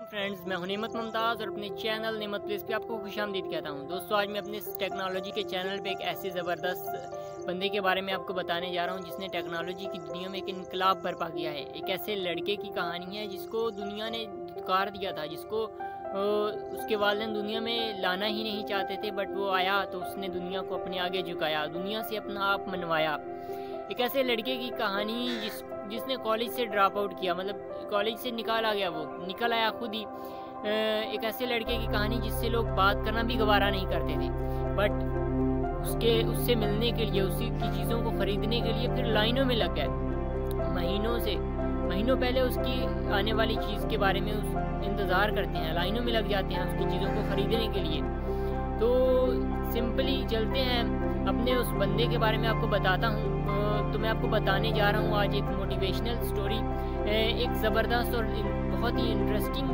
Friends, मैं हूं नेमत मुमताज़ और अपने चैनल नेमत प्लेस पे आपको खुशामदीद कहता हूं। दोस्तों, आज मैं अपने टेक्नोलॉजी के चैनल पे एक ऐसे ज़बरदस्त बंदे के बारे में आपको बताने जा रहा हूं जिसने टेक्नोलॉजी की दुनिया में एक इनकलाब बर्पा किया है। एक ऐसे लड़के की कहानी है जिसको दुनिया ने धुतकार दिया था, जिसको उसके वालिदैन दुनिया में लाना ही नहीं चाहते थे, बट वो आया तो उसने दुनिया को अपने आगे झुकाया, दुनिया से अपना आप मनवाया। एक ऐसे लड़के की कहानी जिसने कॉलेज से ड्रॉप आउट किया, मतलब कॉलेज से निकाला गया, वो निकल आया खुद ही। एक ऐसे लड़के की कहानी जिससे लोग बात करना भी गवारा नहीं करते थे, बट उससे मिलने के लिए, उसी की चीज़ों को ख़रीदने के लिए फिर लाइनों में लग गए। महीनों पहले उसकी आने वाली चीज़ के बारे में इंतज़ार करते हैं, लाइनों में लग जाते हैं उसकी चीज़ों को ख़रीदने के लिए। तो सिंपली चलते हैं अपने उस बंदे के बारे में आपको बताता हूँ। तो मैं आपको बताने जा रहा हूँ आज एक मोटिवेशनल स्टोरी, एक ज़बरदस्त और बहुत ही इंटरेस्टिंग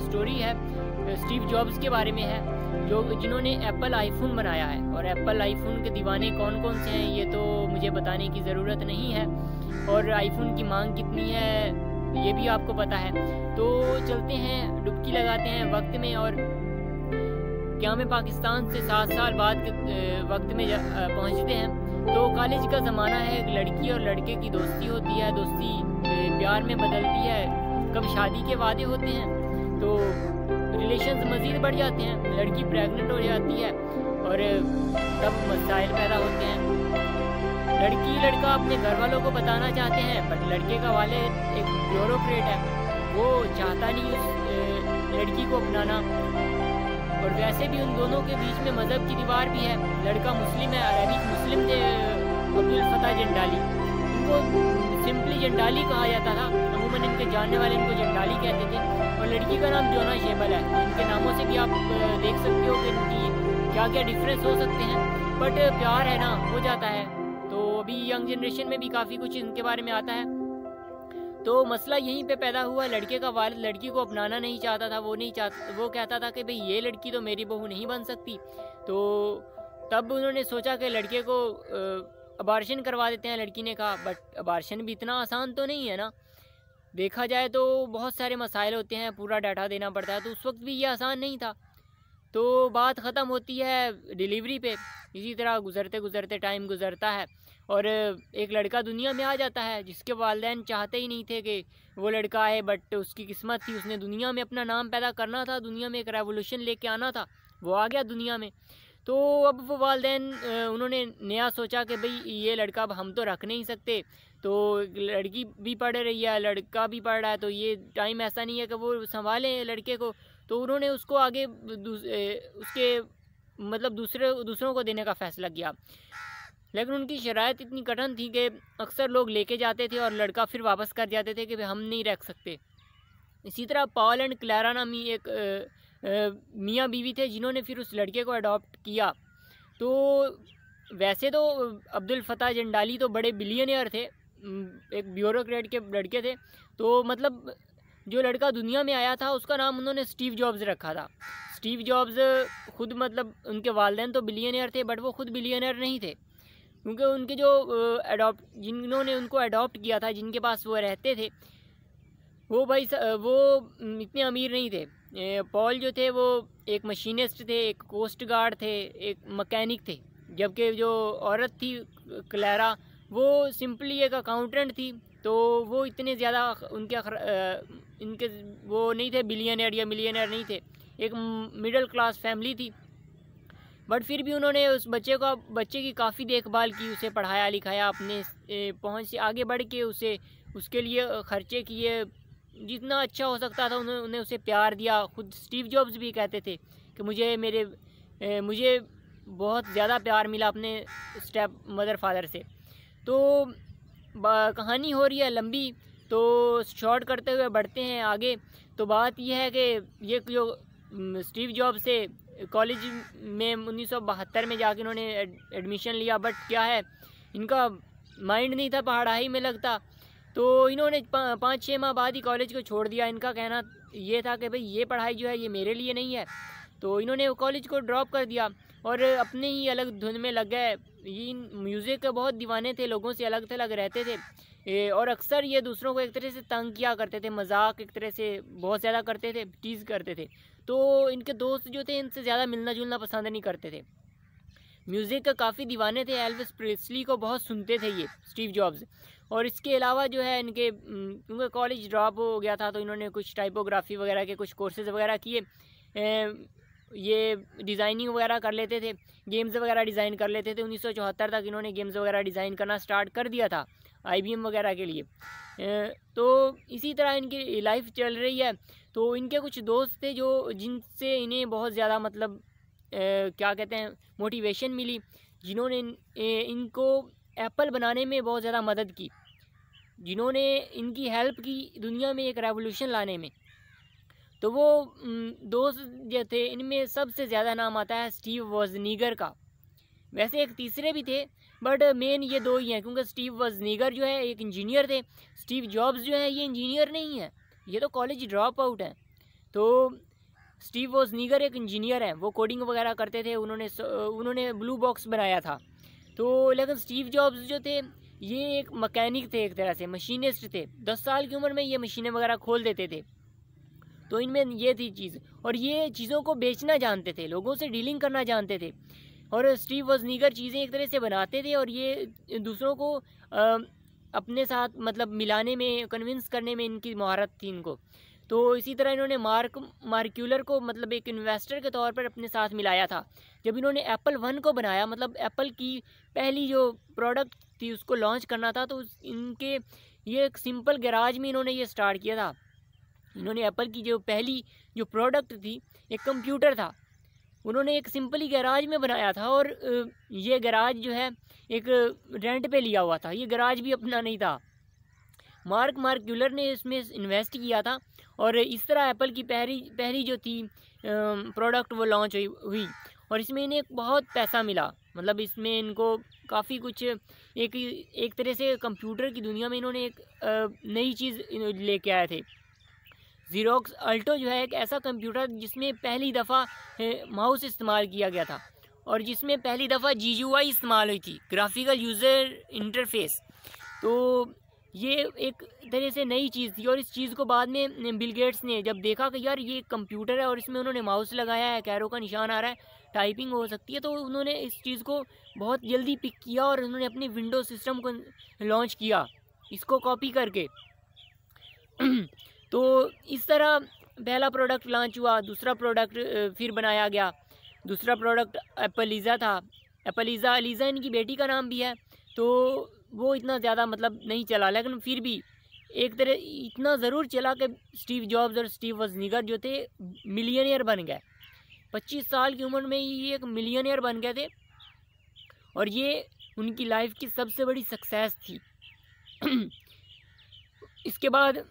स्टोरी है। स्टीव जॉब्स के बारे में है, जिन्होंने एप्पल आईफोन बनाया है। और एप्पल आईफोन के दीवाने कौन कौन से हैं ये तो मुझे बताने की ज़रूरत नहीं है, और आईफोन की मांग कितनी है ये भी आपको पता है। तो चलते हैं, डुबकी लगाते हैं वक्त में, और क्या में पाकिस्तान से 7 साल बाद के वक्त में पहुंचते हैं। तो कॉलेज का ज़माना है, एक लड़की और लड़के की दोस्ती होती है, दोस्ती प्यार में बदलती है, कब शादी के वादे होते हैं तो रिलेशंस मज़ीद बढ़ जाते हैं, लड़की प्रेग्नेंट हो जाती है और तब मसाइल पैदा होते हैं। लड़का अपने घर वालों को बताना चाहते हैं, बट लड़के का वाले एक ब्यूरोक्रेट है, वो चाहता नहीं उस लड़की को अपनाना। और वैसे भी उन दोनों के बीच में मज़हब की दीवार भी है। लड़का मुस्लिम है, अरबिक मुस्लिम थे, अब्दुल फता जंडाली, इनको सिंपली जंडाली कहा जाता था, अमूमन इनके जानने वाले इनको जंडाली कहते थे। और लड़की का नाम जोना शेबल है। इनके नामों से भी आप देख सकते हो कि इनकी क्या क्या डिफरेंस हो सकते हैं, बट प्यार है ना, हो जाता है। तो अभी यंग जनरेशन में भी काफ़ी कुछ इनके बारे में आता है। तो मसला यहीं पे पैदा हुआ, लड़के का वालिद लड़की को अपनाना नहीं चाहता था, वो कहता था कि भाई ये लड़की तो मेरी बहू नहीं बन सकती। तो तब उन्होंने सोचा कि लड़के को अबार्शन करवा देते हैं। लड़की ने कहा, बट अबार्शन भी इतना आसान तो नहीं है ना, देखा जाए तो बहुत सारे मसाइल होते हैं, पूरा डाटा देना पड़ता है, तो उस वक्त भी ये आसान नहीं था। तो बात ख़त्म होती है डिलीवरी पे। इसी तरह गुज़रते गुज़रते टाइम गुज़रता है और एक लड़का दुनिया में आ जाता है जिसके वालिदैन चाहते ही नहीं थे कि वो लड़का आए, बट उसकी किस्मत थी, उसने दुनिया में अपना नाम पैदा करना था, दुनिया में एक रेवोल्यूशन लेके आना था, वो आ गया दुनिया में। तो अब वो वालिदैन उन्होंने नया सोचा कि भाई ये लड़का अब हम तो रख नहीं सकते, तो लड़की भी पढ़ रही है, लड़का भी पढ़ रहा है, तो ये टाइम ऐसा नहीं है कि वो संभालें लड़के को। तो उन्होंने उसको आगे उसके मतलब दूसरों को देने का फ़ैसला किया। लेकिन उनकी शराइत इतनी कठिन थी कि अक्सर लोग लेके जाते थे और लड़का फिर वापस कर जाते थे कि हम नहीं रख सकते। इसी तरह पॉल एंड क्लारा नामी एक मियाँ बीवी थे जिन्होंने फिर उस लड़के को अडॉप्ट किया। तो वैसे तो अब्दुल फता जंडाली तो बड़े बिलियनियर थे, एक ब्यूरोक्रेट के लड़के थे। तो मतलब जो लड़का दुनिया में आया था उसका नाम उन्होंने स्टीव जॉब्स रखा था। स्टीव जॉब्स खुद मतलब उनके वालिदैन तो बिलियनियर थे, बट वो खुद बिलियनियर नहीं थे, क्योंकि उनके जो जिन्होंने उनको अडॉप्ट किया था, जिनके पास वो रहते थे, वो भाई वो इतने अमीर नहीं थे। पॉल जो थे वो एक मशीनिस्ट थे, एक कोस्ट गार्ड थे, एक मैकेनिक थे, जबकि जो औरत थी क्लारा वो सिंपली एक अकाउंटेंट थी। तो वो इतने ज़्यादा इनके वो नहीं थे, बिलियनियर या मिलियनियर नहीं थे, एक मिडिल क्लास फैमिली थी। बट फिर भी उन्होंने उस बच्चे की काफ़ी देखभाल की, उसे पढ़ाया लिखाया, अपने पहुंच से आगे बढ़ के उसके लिए ख़र्चे किए, जितना अच्छा हो सकता था उन्होंने उसे प्यार दिया। खुद स्टीव जॉब्स भी कहते थे कि मुझे बहुत ज़्यादा प्यार मिला अपने स्टेप मदर फादर से। तो कहानी हो रही है लंबी, तो शॉर्ट करते हुए बढ़ते हैं आगे। तो बात यह है कि ये जो स्टीव जॉब्स से कॉलेज में 1972 में जाके उन्होंने एडमिशन लिया, बट क्या है इनका माइंड नहीं था पढ़ाई में लगता। तो इन्होंने 5-6 माह बाद ही कॉलेज को छोड़ दिया। इनका कहना ये था कि भाई ये पढ़ाई जो है ये मेरे लिए नहीं है, तो इन्होंने कॉलेज को ड्रॉप कर दिया और अपने ही अलग धुन में लग गए। ये म्यूज़िक के बहुत दीवाने थे, लोगों से अलग थलग रहते थे। और अक्सर ये दूसरों को एक तरह से तंग किया करते थे, मजाक एक तरह से बहुत ज़्यादा करते थे, टीज़ करते थे। तो इनके दोस्त जो थे इनसे ज़्यादा मिलना जुलना पसंद नहीं करते थे। म्यूज़िक का काफ़ी दीवाने थे, एल्विस प्रेस्ली को बहुत सुनते थे ये स्टीव जॉब्स। और इसके अलावा जो है इनके क्योंकि कॉलेज ड्रॉप हो गया था तो इन्होंने कुछ टाइपोग्राफी वगैरह के कुछ कोर्सेज वगैरह किए। ये डिज़ाइनिंग वगैरह कर लेते थे, गेम्स वगैरह डिज़ाइन कर लेते थे। 1974 तक इन्होंने गेम्स वगैरह डिज़ाइन करना स्टार्ट कर दिया था IBM वगैरह के लिए। तो इसी तरह इनकी लाइफ चल रही है। तो इनके कुछ दोस्त थे जो जिनसे इन्हें बहुत ज़्यादा मतलब क्या कहते हैं मोटिवेशन मिली, जिन्होंने इनको एप्पल बनाने में बहुत ज़्यादा मदद की, जिन्होंने इनकी हेल्प की दुनिया में एक रेवोल्यूशन लाने में। तो वो दोस्त जो थे इनमें सबसे ज़्यादा नाम आता है स्टीव वॉजनीगर का। वैसे एक तीसरे भी थे बट मेन ये दो ही हैं, क्योंकि स्टीव वॉजनीगर जो है एक इंजीनियर थे, स्टीव जॉब्स जो है ये इंजीनियर नहीं है, ये तो कॉलेज ड्रॉप आउट है। तो स्टीव वॉजनीगर एक इंजीनियर हैं, वो कोडिंग वगैरह करते थे, उन्होंने ब्लू बॉक्स बनाया था। तो लेकिन स्टीव जॉब्स जो थे ये एक मैकेनिक थे, एक तरह से मशीनिस्ट थे। 10 साल की उम्र में ये मशीनें वगैरह खोल देते थे। तो इनमें ये थी चीज़, और ये चीज़ों को बेचना जानते थे, लोगों से डीलिंग करना जानते थे। और स्टीव वॉजनीगर चीज़ें एक तरह से बनाते थे और ये दूसरों को अपने साथ मतलब मिलाने में, कन्विंस करने में इनकी महारत थी इनको। तो इसी तरह इन्होंने मार्क्यूलर को मतलब एक इन्वेस्टर के तौर पर अपने साथ मिलाया था। जब इन्होंने एप्पल 1 को बनाया, मतलब एप्पल की पहली जो प्रोडक्ट थी उसको लॉन्च करना था, तो इनके ये एक सिंपल गैराज में इन्होंने ये स्टार्ट किया था। इन्होंने एप्पल की जो पहली जो प्रोडक्ट थी एक कंप्यूटर था, उन्होंने एक सिंपली गैराज में बनाया था। और ये गैराज जो है एक रेंट पे लिया हुआ था, ये गैराज भी अपना नहीं था। मार्क्यूलर ने इसमें इन्वेस्ट किया था और इस तरह एप्पल की पहली जो थी प्रोडक्ट वो लॉन्च हुई और इसमें इन्हें बहुत पैसा मिला। मतलब इसमें इनको काफ़ी कुछ एक तरह से कंप्यूटर की दुनिया में इन्होंने एक नई चीज़ लेके आए थे। ज़ीरोक्स अल्टो जो है एक ऐसा कंप्यूटर जिसमें पहली दफ़ा माउस इस्तेमाल किया गया था और जिसमें पहली दफ़ा GUI इस्तेमाल हुई थी, ग्राफिकल यूज़र इंटरफेस। तो ये एक तरह से नई चीज़ थी और इस चीज़ को बाद में बिल गेट्स ने जब देखा कि यार ये कंप्यूटर है और इसमें उन्होंने माउस लगाया है, कैरो का निशान आ रहा है, टाइपिंग हो सकती है, तो उन्होंने इस चीज़ को बहुत जल्दी पिक किया और उन्होंने अपने विंडोज सिस्टम को लॉन्च किया इसको कॉपी करके। तो इस तरह पहला प्रोडक्ट लॉन्च हुआ, दूसरा प्रोडक्ट फिर बनाया गया। दूसरा प्रोडक्ट एप्पलीज़ा था। एलीज़ा इनकी बेटी का नाम भी है। तो वो इतना ज़्यादा मतलब नहीं चला, लेकिन फिर भी एक तरह इतना ज़रूर चला कि स्टीव जॉब्स और स्टीव वॉजनीगर जो थे मिलियनियर बन गए। 25 साल की उम्र में ये एक मिलियनियर बन गए थे और ये उनकी लाइफ की सबसे बड़ी सक्सेस थी। इसके बाद